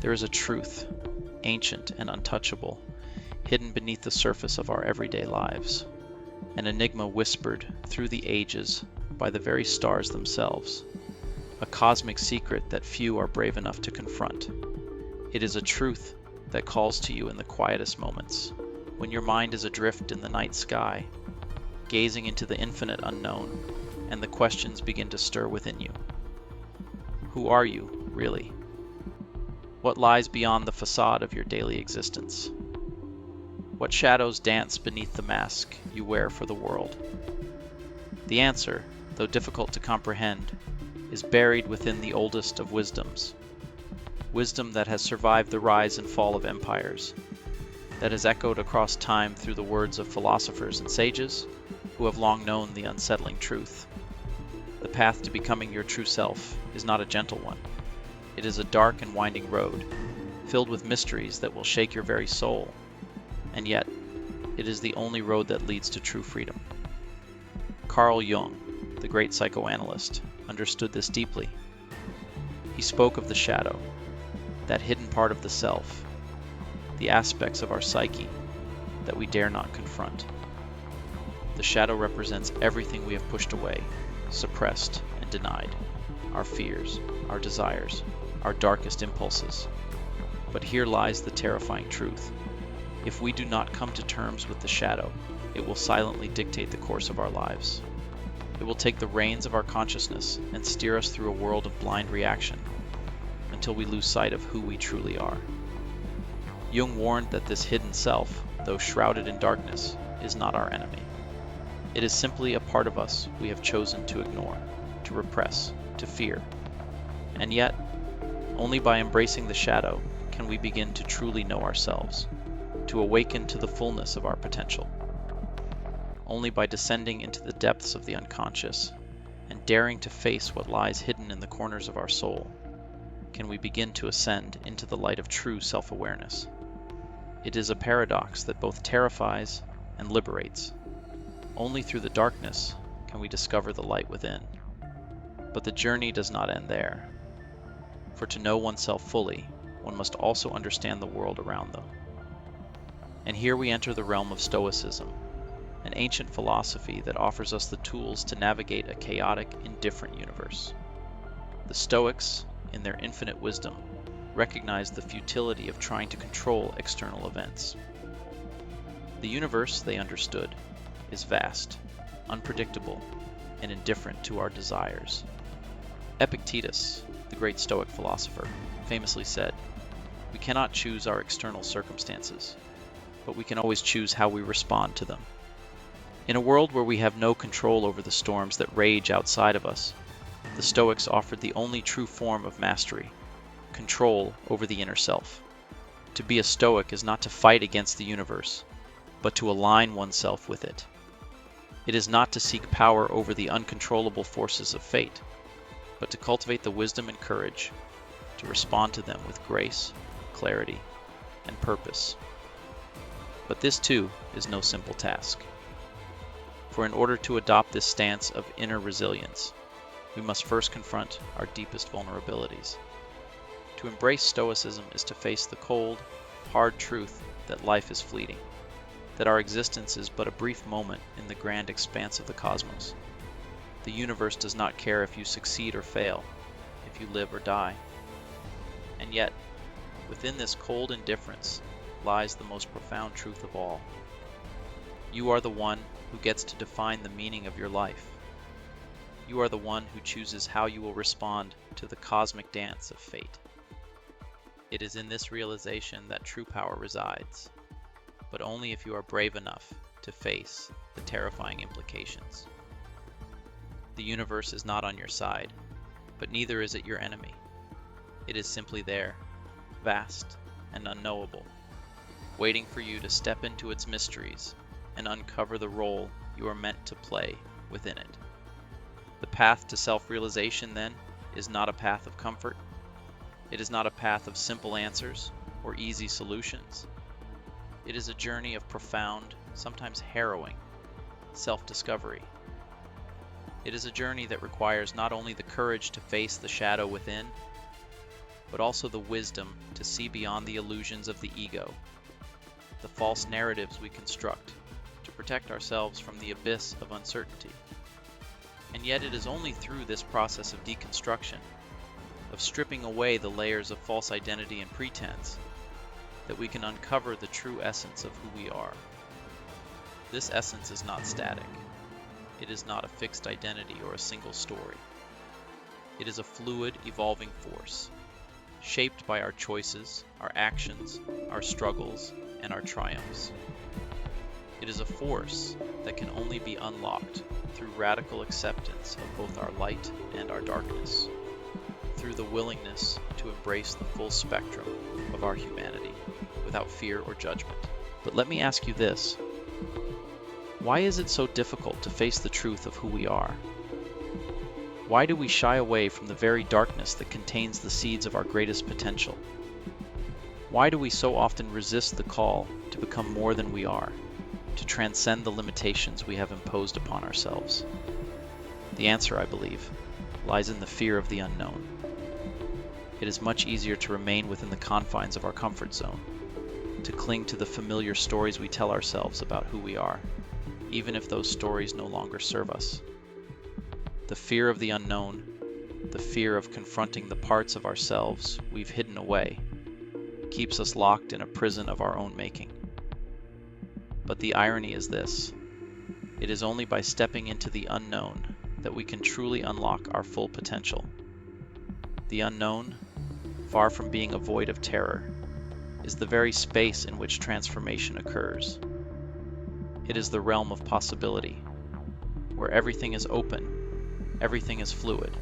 There is a truth, ancient and untouchable, hidden beneath the surface of our everyday lives, an enigma whispered through the ages by the very stars themselves, a cosmic secret that few are brave enough to confront. It is a truth that calls to you in the quietest moments, when your mind is adrift in the night sky, gazing into the infinite unknown, and the questions begin to stir within you. Who are you, really? What lies beyond the facade of your daily existence? What shadows dance beneath the mask you wear for the world? The answer, though difficult to comprehend, is buried within the oldest of wisdoms. Wisdom that has survived the rise and fall of empires, that has echoed across time through the words of philosophers and sages who have long known the unsettling truth. The path to becoming your true self is not a gentle one. It is a dark and winding road, filled with mysteries that will shake your very soul. And yet, it is the only road that leads to true freedom. Carl Jung, the great psychoanalyst, understood this deeply. He spoke of the shadow, that hidden part of the self, the aspects of our psyche that we dare not confront. The shadow represents everything we have pushed away, suppressed, and denied, our fears, our desires, our darkest impulses. But here lies the terrifying truth. If we do not come to terms with the shadow, it will silently dictate the course of our lives. It will take the reins of our consciousness and steer us through a world of blind reaction until we lose sight of who we truly are. Jung warned that this hidden self, though shrouded in darkness, is not our enemy. It is simply a part of us we have chosen to ignore, to repress, to fear. And yet, only by embracing the shadow can we begin to truly know ourselves, to awaken to the fullness of our potential. Only by descending into the depths of the unconscious and daring to face what lies hidden in the corners of our soul can we begin to ascend into the light of true self-awareness. It is a paradox that both terrifies and liberates. Only through the darkness can we discover the light within. But the journey does not end there. For to know oneself fully, one must also understand the world around them. And here we enter the realm of Stoicism, an ancient philosophy that offers us the tools to navigate a chaotic, indifferent universe. The Stoics, in their infinite wisdom, recognized the futility of trying to control external events. The universe, they understood, is vast, unpredictable, and indifferent to our desires. Epictetus, the great Stoic philosopher, famously said, "We cannot choose our external circumstances, but we can always choose how we respond to them." In a world where we have no control over the storms that rage outside of us, the Stoics offered the only true form of mastery, control over the inner self. To be a Stoic is not to fight against the universe, but to align oneself with it. It is not to seek power over the uncontrollable forces of fate, but to cultivate the wisdom and courage to respond to them with grace, clarity, and purpose. But this too is no simple task. For in order to adopt this stance of inner resilience, we must first confront our deepest vulnerabilities. To embrace Stoicism is to face the cold, hard truth that life is fleeting, that our existence is but a brief moment in the grand expanse of the cosmos. The universe does not care if you succeed or fail, if you live or die. And yet, within this cold indifference lies the most profound truth of all. You are the one who gets to define the meaning of your life. You are the one who chooses how you will respond to the cosmic dance of fate. It is in this realization that true power resides, but only if you are brave enough to face the terrifying implications. The universe is not on your side, but neither is it your enemy. It is simply there, vast and unknowable, waiting for you to step into its mysteries and uncover the role you are meant to play within it. The path to self-realization, then, is not a path of comfort. It is not a path of simple answers or easy solutions. It is a journey of profound, sometimes harrowing, self-discovery. It is a journey that requires not only the courage to face the shadow within, but also the wisdom to see beyond the illusions of the ego, the false narratives we construct to protect ourselves from the abyss of uncertainty. And yet it is only through this process of deconstruction, of stripping away the layers of false identity and pretense, that we can uncover the true essence of who we are. This essence is not static. It is not a fixed identity or a single story. It is a fluid, evolving force, shaped by our choices, our actions, our struggles, and our triumphs. It is a force that can only be unlocked through radical acceptance of both our light and our darkness, through the willingness to embrace the full spectrum of our humanity without fear or judgment. But let me ask you this: why is it so difficult to face the truth of who we are? Why do we shy away from the very darkness that contains the seeds of our greatest potential? Why do we so often resist the call to become more than we are, to transcend the limitations we have imposed upon ourselves? The answer, I believe, lies in the fear of the unknown. It is much easier to remain within the confines of our comfort zone, to cling to the familiar stories we tell ourselves about who we are, even if those stories no longer serve us. The fear of the unknown, the fear of confronting the parts of ourselves we've hidden away, keeps us locked in a prison of our own making. But the irony is this: it is only by stepping into the unknown that we can truly unlock our full potential. The unknown, far from being a void of terror, is the very space in which transformation occurs. It is the realm of possibility, where everything is open, everything is fluid,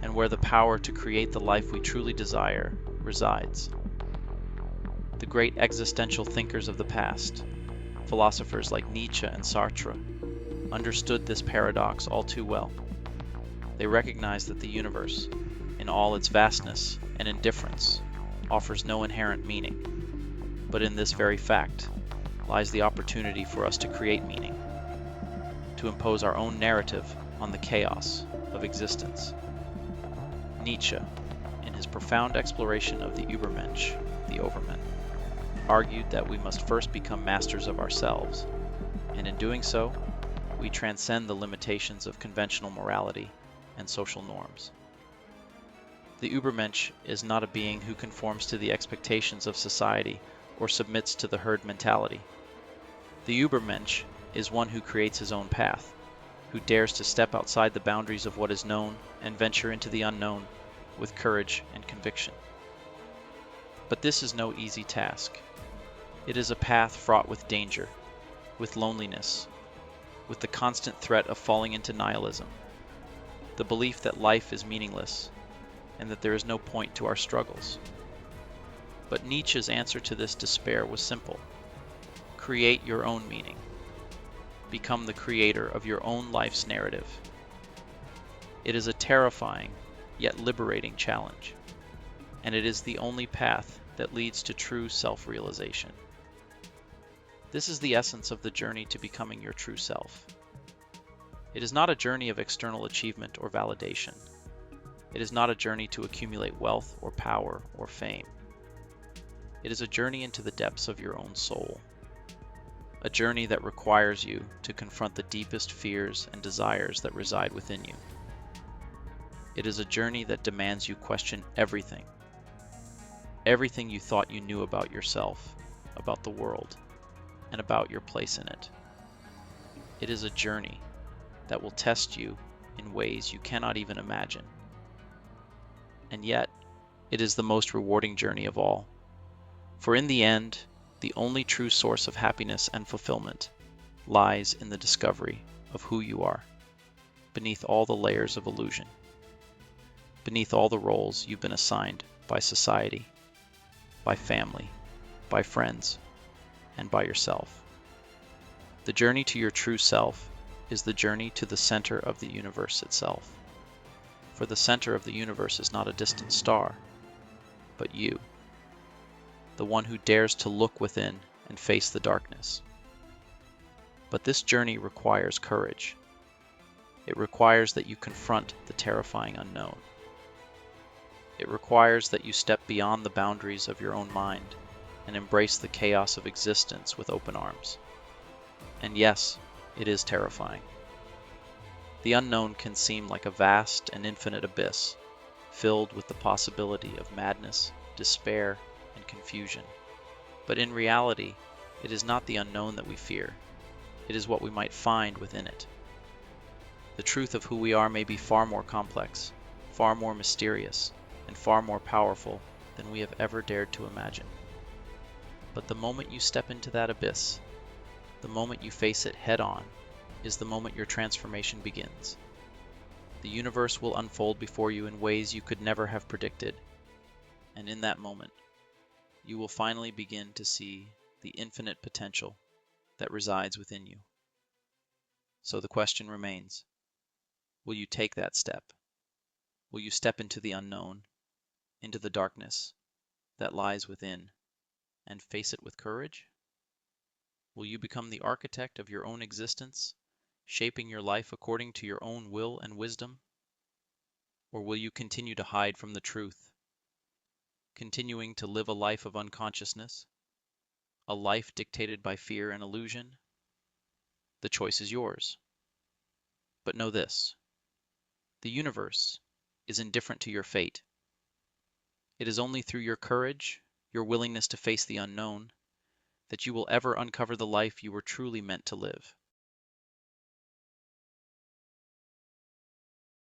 and where the power to create the life we truly desire resides. The great existential thinkers of the past, philosophers like Nietzsche and Sartre, understood this paradox all too well. They recognized that the universe, in all its vastness and indifference, offers no inherent meaning. But in this very fact lies the opportunity for us to create meaning, to impose our own narrative on the chaos of existence. Nietzsche, in his profound exploration of the Übermensch, the Overman, argued that we must first become masters of ourselves, and in doing so, we transcend the limitations of conventional morality and social norms. The Übermensch is not a being who conforms to the expectations of society or submits to the herd mentality. The Übermensch is one who creates his own path, who dares to step outside the boundaries of what is known and venture into the unknown with courage and conviction. But this is no easy task. It is a path fraught with danger, with loneliness, with the constant threat of falling into nihilism, the belief that life is meaningless and that there is no point to our struggles. But Nietzsche's answer to this despair was simple: create your own meaning. Become the creator of your own life's narrative. It is a terrifying yet liberating challenge, and it is the only path that leads to true self-realization. This is the essence of the journey to becoming your true self. It is not a journey of external achievement or validation. It is not a journey to accumulate wealth or power or fame. It is a journey into the depths of your own soul. A journey that requires you to confront the deepest fears and desires that reside within you. It is a journey that demands you question everything. Everything you thought you knew about yourself, about the world, and about your place in it. It is a journey that will test you in ways you cannot even imagine. And yet, it is the most rewarding journey of all. For in the end, the only true source of happiness and fulfillment lies in the discovery of who you are, beneath all the layers of illusion, beneath all the roles you've been assigned by society, by family, by friends, and by yourself. The journey to your true self is the journey to the center of the universe itself. For the center of the universe is not a distant star, but you, the one who dares to look within and face the darkness. But this journey requires courage. It requires that you confront the terrifying unknown. It requires that you step beyond the boundaries of your own mind and embrace the chaos of existence with open arms. And yes, it is terrifying. The unknown can seem like a vast and infinite abyss, filled with the possibility of madness, despair, and confusion. But in reality, it is not the unknown that we fear. It is what we might find within it. The truth of who we are may be far more complex, far more mysterious, and far more powerful than we have ever dared to imagine. But the moment you step into that abyss, the moment you face it head on, is the moment your transformation begins. The universe will unfold before you in ways you could never have predicted, and in that moment, you will finally begin to see the infinite potential that resides within you. So the question remains, will you take that step? Will you step into the unknown, into the darkness that lies within, and face it with courage? Will you become the architect of your own existence, shaping your life according to your own will and wisdom? Or will you continue to hide from the truth, continuing to live a life of unconsciousness, a life dictated by fear and illusion? The choice is yours. But know this: the universe is indifferent to your fate. It is only through your courage, your willingness to face the unknown, that you will ever uncover the life you were truly meant to live.